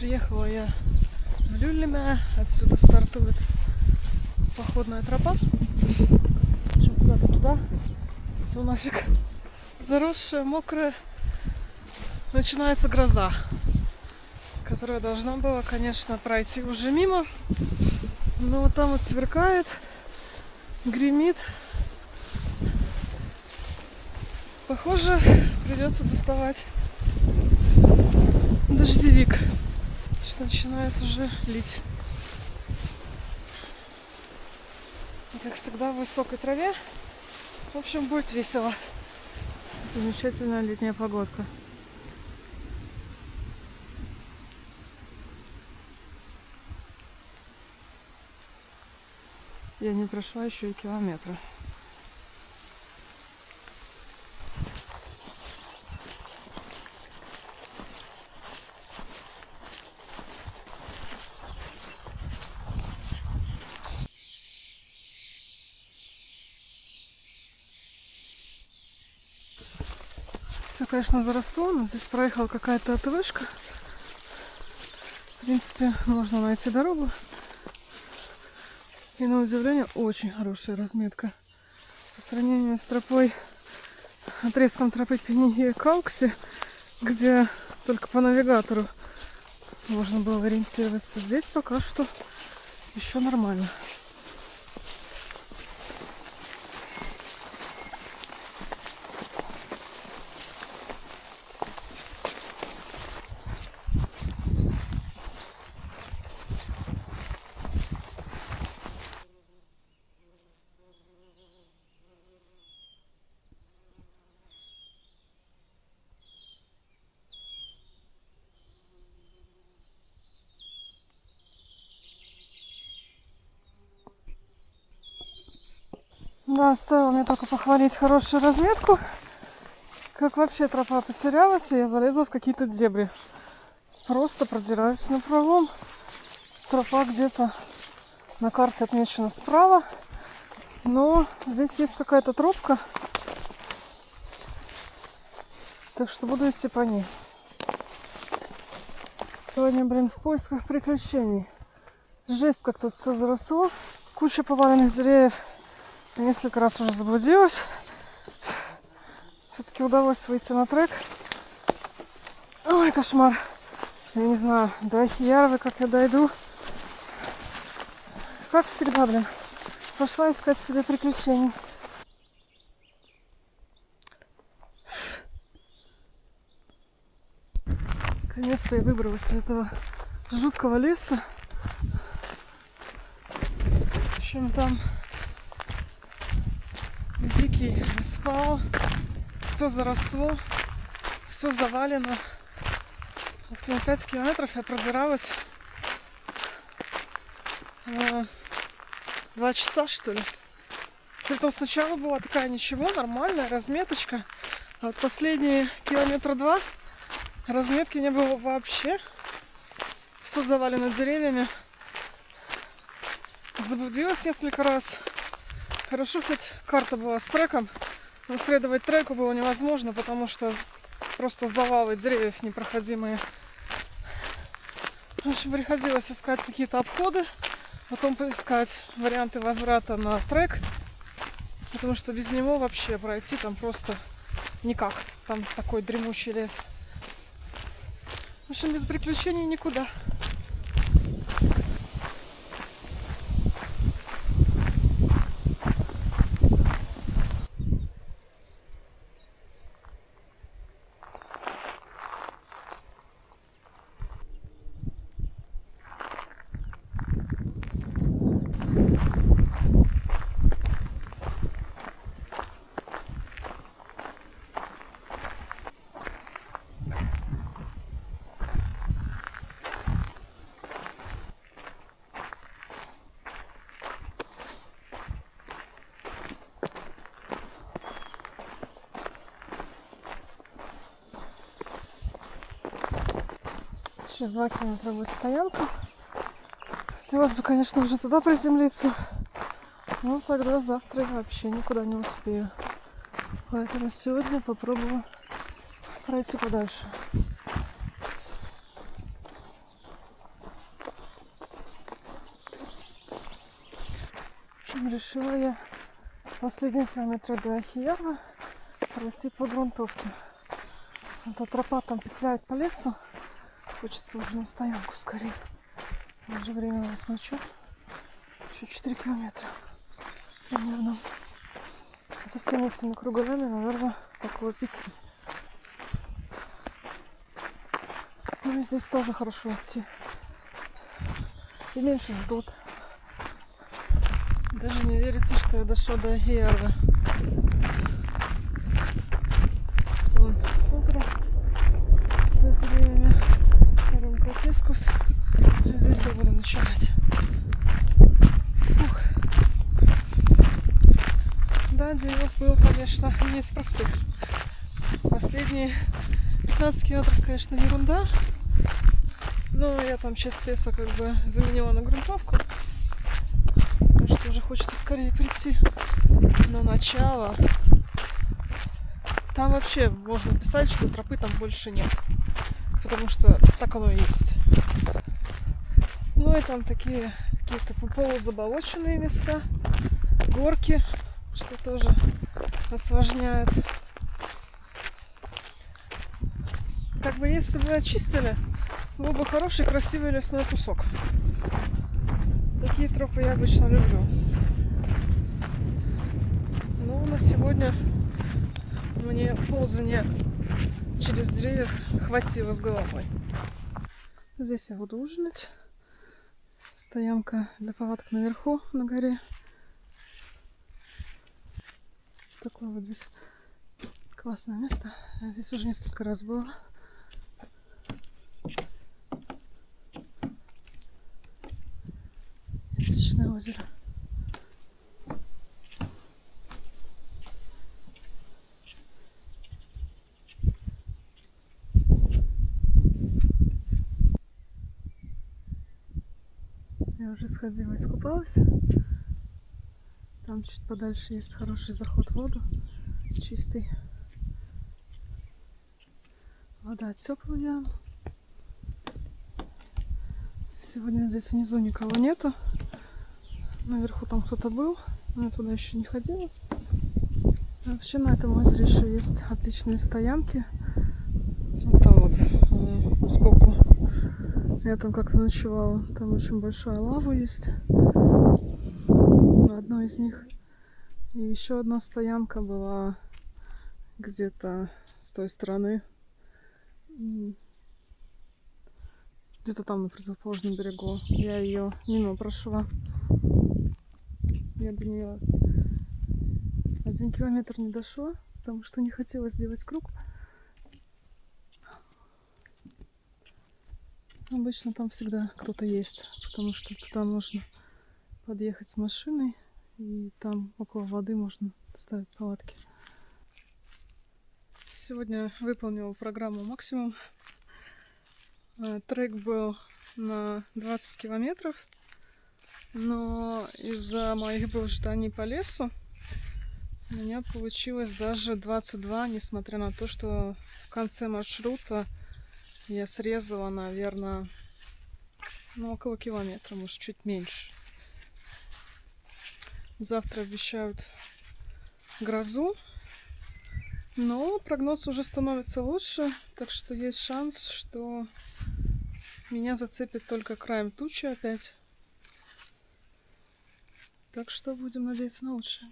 Приехала я в Люллиме. Отсюда стартует походная тропа. Куда-то туда. Все нафиг заросшее, мокрое. Начинается гроза, которая должна была, конечно, пройти уже мимо. Но вот там вот сверкает, гремит. Похоже, придется доставать дождевик, что начинает уже лить. И, как всегда, в высокой траве. В общем, будет весело. Замечательная летняя погодка. Я не прошла еще и километра. Все, конечно, заросло, но здесь проехала какая-то АТВшка. В принципе, можно найти дорогу. И, на удивление, очень хорошая разметка. По сравнению с тропой, отрезком тропы Пенье-Каукси, где только по навигатору можно было ориентироваться. Здесь пока что еще нормально. Да, стоило мне только похвалить хорошую разметку, как вообще тропа потерялась, и я залезла в какие-то дебри. Просто продираюсь напролом. Тропа где-то на карте отмечена справа, но здесь есть какая-то тропка, так что буду идти по ней. Сегодня, в поисках приключений. Жесть, как тут все заросло. Куча поваленных деревьев. Несколько раз уже заблудилась. Все-таки удалось выйти на трек. Ой, кошмар. Я не знаю, до Ахиярвы как я дойду. Как всегда, пошла искать себе приключений. Наконец-то я выбралась из этого жуткого леса. В общем, там дикий асфальт, все заросло, все завалено. 5 километров я продиралась 2 часа, что ли. Притом сначала была такая ничего, нормальная разметочка. А вот последние километра 2 разметки не было вообще. Все завалено деревьями. Заблудилась несколько раз. Хорошо, хоть карта была с треком, но следовать треку было невозможно, потому что просто завалы деревьев непроходимые. В общем, приходилось искать какие-то обходы, потом поискать варианты возврата на трек, потому что без него вообще пройти там просто никак. Там такой дремучий лес. В общем, без приключений никуда. Через 2 километра будет стоянка. Хотелось бы, конечно, уже туда приземлиться. Но тогда завтра я вообще никуда не успею. Поэтому сегодня попробую пройти подальше. Решила я последние километры до Ахиярва пройти по грунтовке. А то тропа там петляет по лесу. Хочется уже на стоянку скорее. Уже время 8 час. Еще 4 километра примерно. Со всеми этими кругами, наверное, около 5. Ну и здесь тоже хорошо идти. И меньше ждут. Даже не верится, что я дошла до Ахиярва. Вон озеро за деревьями. Рюмка Пескус. Здесь я буду ночевать. Фух. Да, денек был, конечно, не из простых. Последние 15 километров, конечно, ерунда. Но я там часть леса как бы заменила на грунтовку. Потому что уже хочется скорее прийти. Но начало... Там вообще можно писать, что тропы там больше нет. Потому что так оно и есть. Ну и там такие какие-то полузаболоченные места. Горки, что тоже осложняет. Как бы если бы очистили, был бы хороший красивый лесной кусок. Такие тропы я обычно люблю. Но на сегодня мне ползания через деревья хватило с головой. Здесь я буду ужинать. Стоянка для палаток наверху на горе. Такое вот здесь классное место. Я здесь уже несколько раз была. Отличное озеро. Я уже сходила, искупалась. Там чуть подальше есть хороший заход в воду. Чистый. Вода теплая. Сегодня здесь внизу никого нету. Наверху там кто-то был, но я туда еще не ходила. Вообще на этом озере еще есть отличные стоянки. Вот там вот сбоку. Я там как-то ночевала. Там очень большая лава есть. На одной из них. И еще одна стоянка была где-то с той стороны. Где-то там на противоположном берегу. Я ее мимо прошла. Я до нее 1 километр не дошла, потому что не хотела сделать круг. Обычно там всегда кто-то есть, потому что туда можно подъехать с машиной, и там около воды можно ставить палатки. Сегодня выполнила программу максимум. Трек был на 20 километров, но из-за моих блужданий по лесу у меня получилось даже 22, несмотря на то, что в конце маршрута я срезала, наверное, около километра, может, чуть меньше. Завтра обещают грозу, но прогноз уже становится лучше, так что есть шанс, что меня зацепит только краем тучи опять. Так что будем надеяться на лучшее.